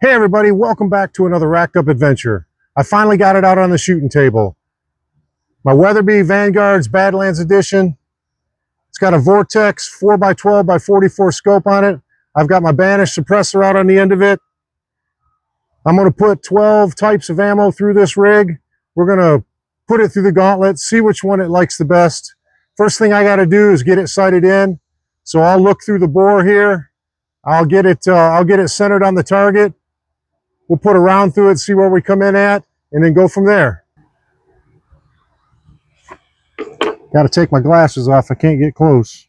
Hey everybody, welcome back to another racked up adventure. I finally got it out on the shooting table. My Weatherby Vanguard's Badlands edition. It's got a Vortex 4x12x44 scope on it. I've got my Banish suppressor out on the end of it. I'm going to put 12 types of ammo through this rig. We're going to put it through the gauntlet, see which one it likes the best. First thing I got to do is get it sighted in. So I'll look through the bore here. I'll get it centered on the target. We'll put a round through it, see where we come in at, and then go from there. Got to take my glasses off. I can't get close.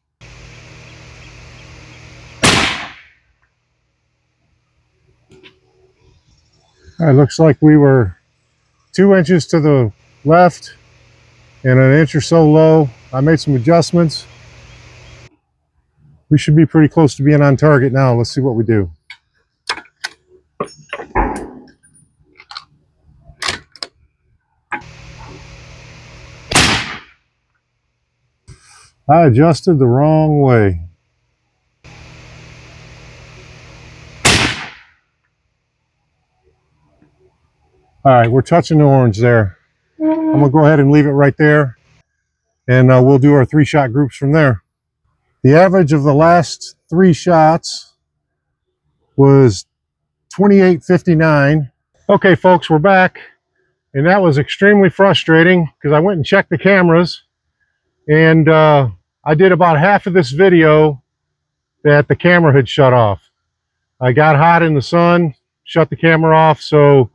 All right, looks like we were 2 inches to the left and an inch or so low. I made some adjustments. We should be pretty close to being on target now. Let's see what we do. I adjusted the wrong way. All right, we're touching the orange there. I'm gonna go ahead and leave it right there, and we'll do our 3-shot groups from there. The average of the last 3 shots was 28.59. Okay, folks, we're back, and that was extremely frustrating because I went and checked the cameras, and I did about half of this video that the camera had shut off. I got hot in the sun, shut the camera off, so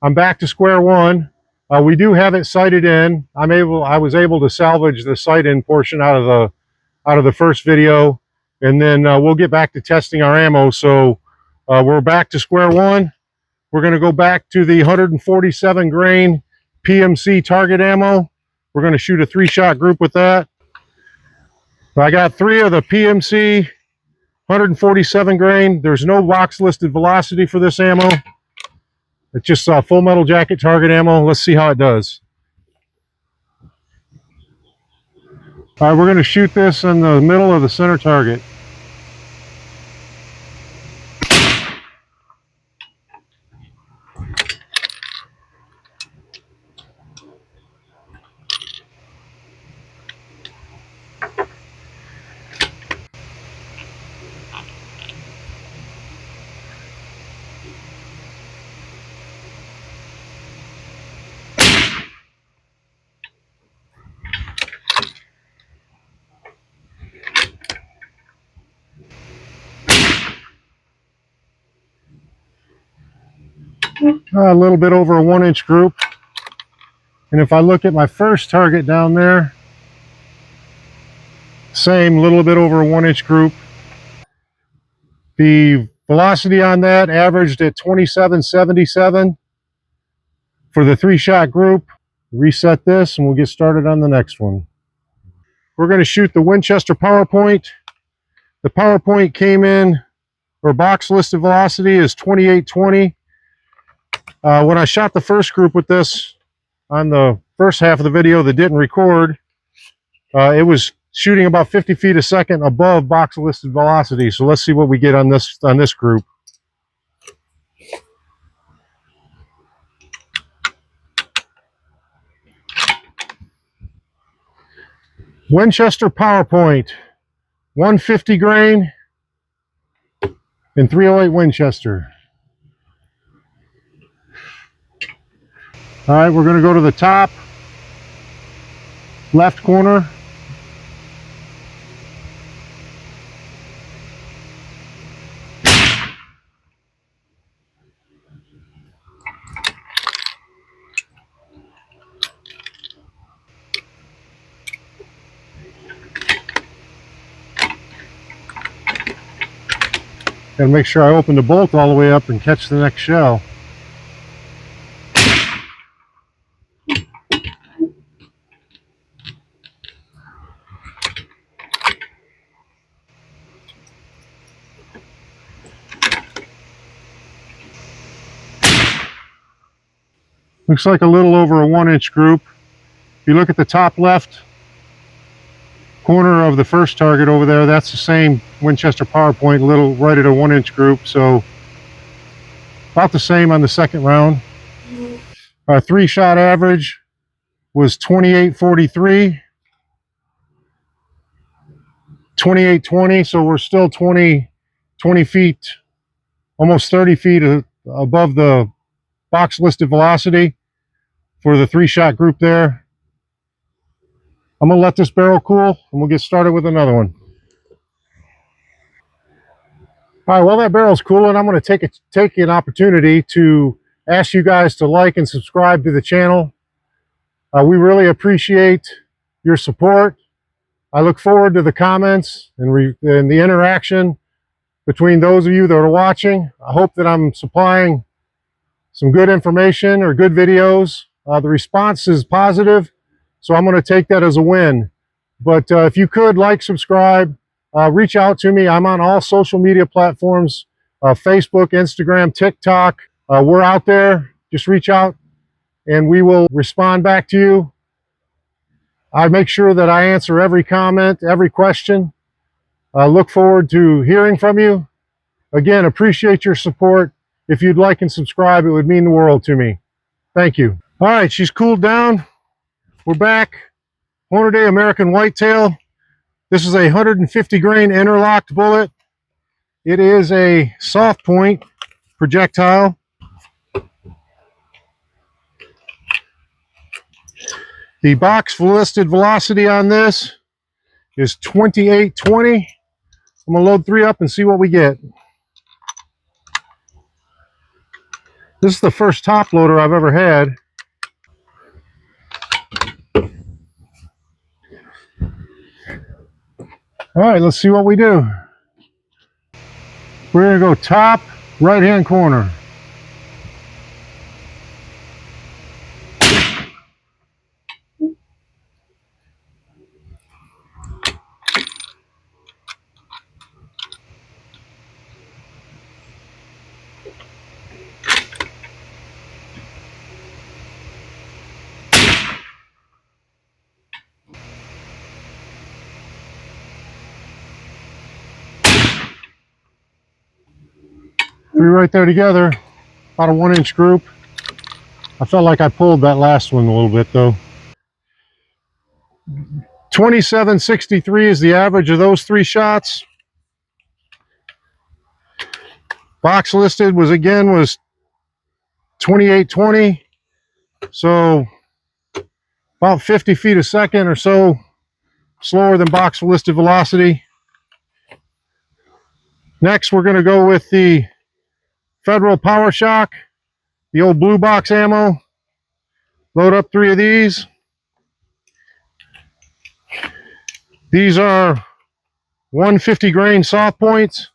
I'm back to square one. We do have it sighted in. I was able to salvage the sight-in portion out of the first video, and then we'll get back to testing our ammo. So we're back to square one. We're going to go back to the 147 grain PMC target ammo. We're going to shoot a 3-shot group with that. I got 3 of the PMC 147 grain. There's no box listed velocity for this ammo. It's just full metal jacket target ammo. Let's see how it does. All right, we're going to shoot this in the middle of the center target. A little bit over a 1-inch group. And if I look at my first target down there, same, little bit over a 1-inch group. The velocity on that averaged at 27.77 for the 3-shot group. Reset this and we'll get started on the next one. We're going to shoot the Winchester PowerPoint. The PowerPoint came in, or box listed velocity is 28.20. When I shot the first group with this on the first half of the video that didn't record, it was shooting about 50 feet a second above box listed velocity. So let's see what we get on this group. Winchester PowerPoint, 150 grain and 308 Winchester. All right, we're going to go to the top left corner. Gotta make sure I open the bolt all the way up and catch the next shell. Looks like a little over a 1-inch group. If you look at the top left corner of the first target over there, that's the same Winchester PowerPoint, little right at a 1-inch group. So about the same on the second round. Our 3-shot average was 28.43, 28.20, so we're still 20 feet, almost 30 feet above the box listed velocity for the 3-shot group there. I'm gonna let this barrel cool and we'll get started with another one. All right, while that barrel's cooling, I'm gonna take an opportunity to ask you guys to like and subscribe to the channel. We really appreciate your support. I look forward to the comments and the interaction between those of you that are watching. I hope that I'm supplying some good information or good videos. The response is positive, so I'm going to take that as a win. But if you could like, subscribe, reach out to me. I'm on all social media platforms, Facebook, Instagram, TikTok. We're out there. Just reach out and we will respond back to you. I make sure that I answer every comment, every question. I look forward to hearing from you. Again, appreciate your support. If you'd like and subscribe, it would mean the world to me. Thank you. All right, she's cooled down. We're back. Hornady American Whitetail. This is a 150 grain interlocked bullet. It is a soft point projectile. The box listed velocity on this is 28.20. I'm gonna load 3 up and see what we get. This is the first top loader I've ever had. All right, let's see what we do. We're gonna go top right-hand corner. Three right there together, about a 1-inch group. I felt like I pulled that last one a little bit though. 27.63 is the average of those 3 shots. Box listed was 28.20, so about 50 feet a second or so slower than box listed velocity. Next, we're going to go with the Federal Power Shock, the old blue box ammo. Load up 3 of these. These are 150 grain soft points,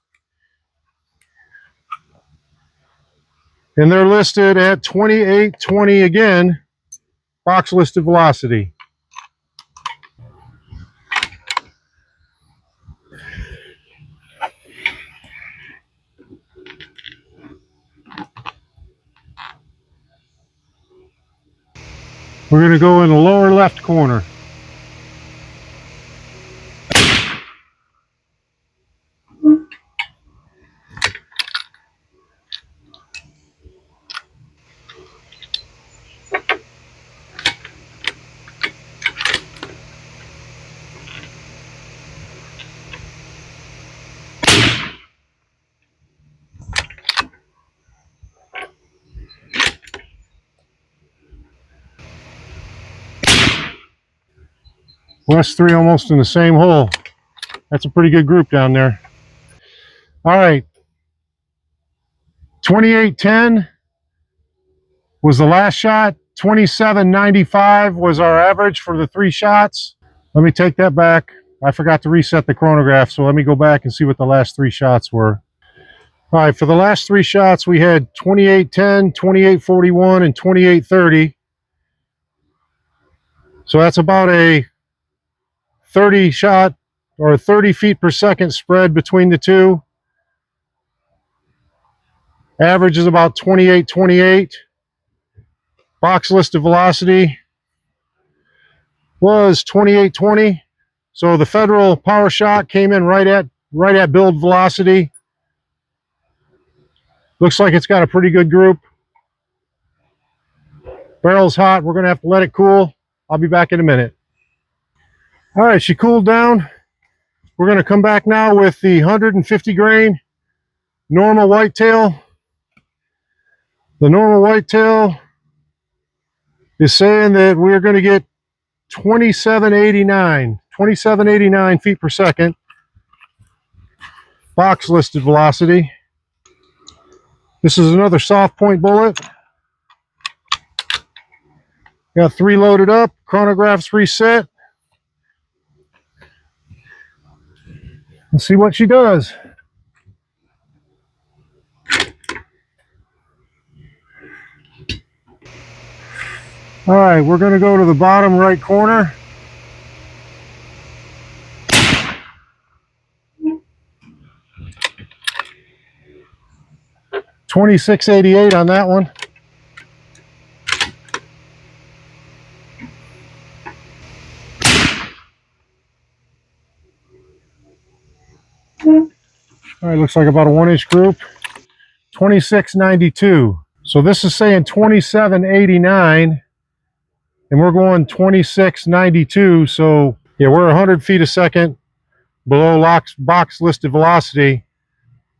and they're listed at 28.20 again, box listed velocity. We're going to go in the lower left corner. Well, that's 3 almost in the same hole. That's a pretty good group down there. All right. 28.10 was the last shot. 27.95 was our average for the 3 shots. Let me take that back. I forgot to reset the chronograph, so let me go back and see what the last 3 shots were. All right, for the last 3 shots, we had 28.10, 28.41, and 28.30. So that's about a 30 shot or 30 feet per second spread between the 2. Average is about 28.28. Box listed velocity was 28.20. So the Federal Power Shot came in right at build velocity. Looks like it's got a pretty good group. Barrel's hot. We're going to have to let it cool. I'll be back in a minute. All right, she cooled down. We're going to come back now with the 150 grain normal whitetail. The normal whitetail is saying that we're going to get 2789 feet per second box listed velocity. This is another soft point bullet. Got 3 loaded up, chronograph's reset. Let's see what she does. All right, we're going to go to the bottom right corner. $26.88 on that one. All right, looks like about a 1-inch group. $26.92. So this is saying 27.89, and we're going 26.92. So yeah, we're 100 feet a second below box listed velocity.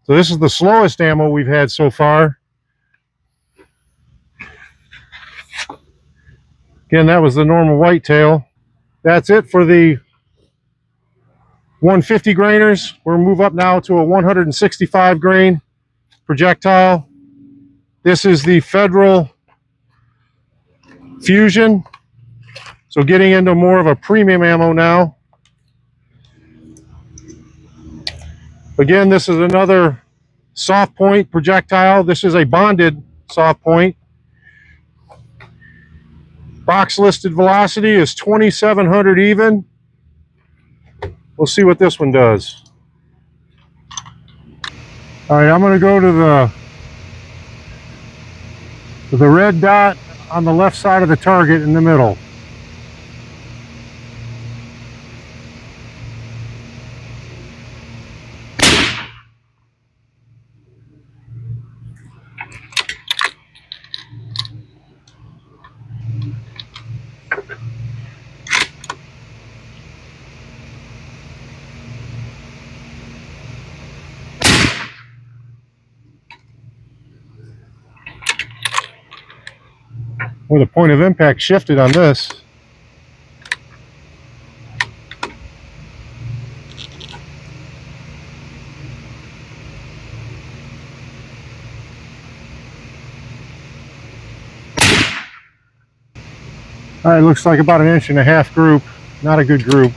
So this is the slowest ammo we've had so far. Again, that was the normal whitetail. That's it for the 150 grainers. We'll move up now to a 165 grain projectile. This is the Federal Fusion. So getting into more of a premium ammo now. Again, this is another soft point projectile. This is a bonded soft point. Box listed velocity is 2,700 even. We'll see what this one does. All right, I'm going to go to the red dot on the left side of the target in the middle. Well, the point of impact shifted on this. All right, looks like about 1.5 inch group. Not a good group.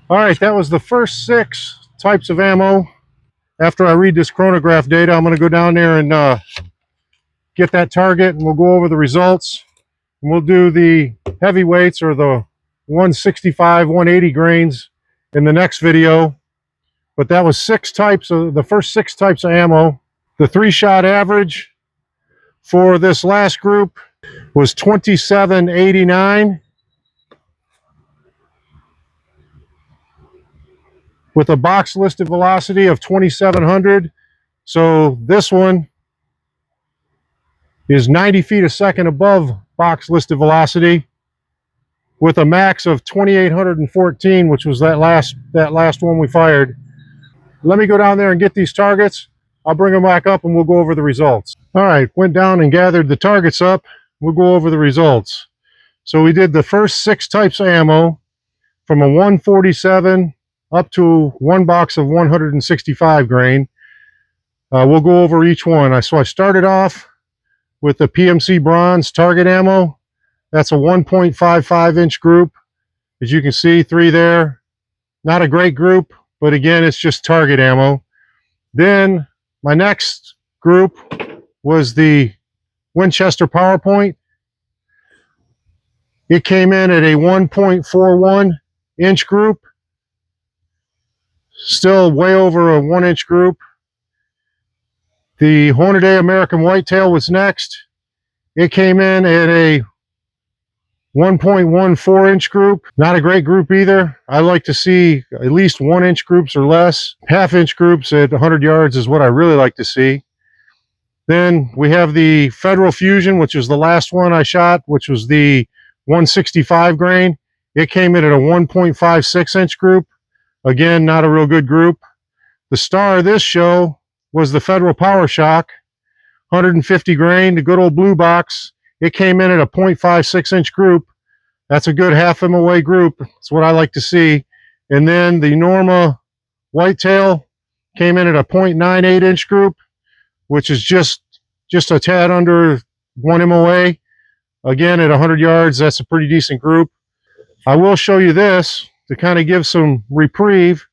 All right, that was the first 6 types of ammo. After I read this chronograph data, I'm going to go down there and get that target, and we'll go over the results. And we'll do the heavyweights, or the 165, 180 grains, in the next video. But that was the first 6 types of ammo. The 3-shot average for this last group was 27.89, with a box listed velocity of 2,700. So this one is 90 feet a second above box listed velocity, with a max of 2,814, which was that last one we fired. Let me go down there and get these targets. I'll bring them back up and we'll go over the results. All right, went down and gathered the targets up. We'll go over the results. So we did the first 6 types of ammo, from a 147 up to one box of 165 grain. We'll go over each one. So I started off with the PMC bronze target ammo. That's a 1.55 inch group. As you can see, 3 there. Not a great group, but again, it's just target ammo. Then my next group was the Winchester PowerPoint. It came in at a 1.41 inch group. Still way over a 1 inch group. The Hornady American Whitetail was next. It came in at a 1.14 inch group. Not a great group either. I like to see at least 1 inch groups or less. Half inch groups at 100 yards is what I really like to see. Then we have the Federal Fusion, which is the last one I shot, which was the 165 grain. It came in at a 1.56 inch group. Again, not a real good group. The star of this show was the Federal Power Shock, 150 grain, the good old blue box. It came in at a 0.56 inch group. That's a good half MOA group. That's what I like to see. And then the Norma Whitetail came in at a 0.98 inch group, which is just a tad under 1 MOA. Again, at 100 yards, that's a pretty decent group. I will show you this to kind of give some reprieve.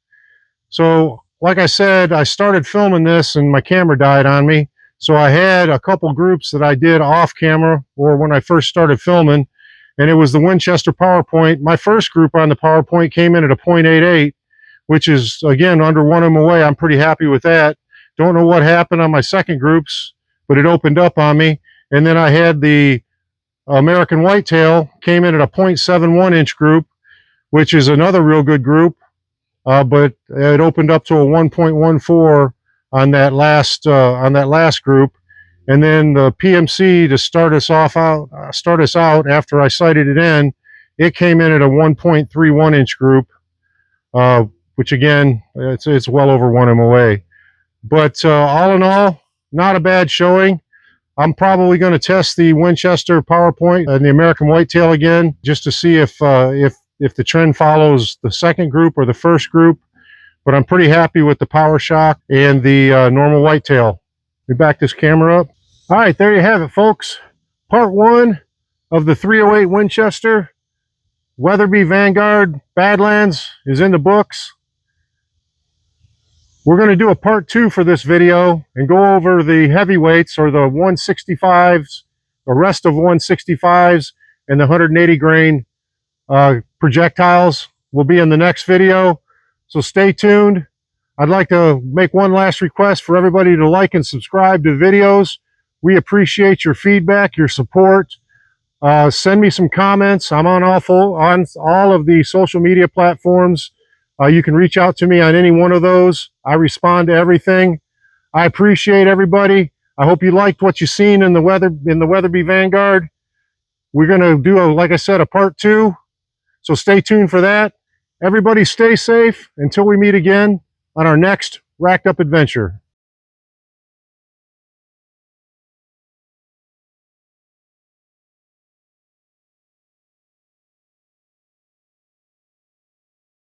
So, like I said, I started filming this and my camera died on me. So I had a couple groups that I did off camera or when I first started filming, and it was the Winchester PowerPoint. My first group on the PowerPoint came in at a 0.88, which is, again, under 1 MOA. I'm pretty happy with that. Don't know what happened on my second groups, but it opened up on me. And then I had the American Whitetail, came in at a 0.71 inch group, which is another real good group, but it opened up to a 1.14 on that last group. And then the PMC to start us out after I sighted it in, it came in at a 1.31 inch group, which again, it's well over 1 MOA. But all in all, not a bad showing. I'm probably going to test the Winchester PowerPoint and the American Whitetail again, just to see if the trend follows the second group or the first group. But I'm pretty happy with the Power Shock and the normal Whitetail. Let me back this camera up. All right, there you have it, folks. Part 1 of the 308 Winchester Weatherby Vanguard Badlands is in the books. We're going to do a part 2 for this video and go over the heavyweights, or the 165s, the rest of 165s, and the 180 grain projectiles will be in the next video. So stay tuned. I'd like to make one last request for everybody to like and subscribe to the videos. We appreciate your feedback, your support. Send me some comments. I'm on all of the social media platforms. You can reach out to me on any one of those. I respond to everything. I appreciate everybody. I hope you liked what you've seen in the Weatherby Vanguard. We're going to do, like I said, a part 2. So stay tuned for that. Everybody stay safe until we meet again on our next Racked Up adventure.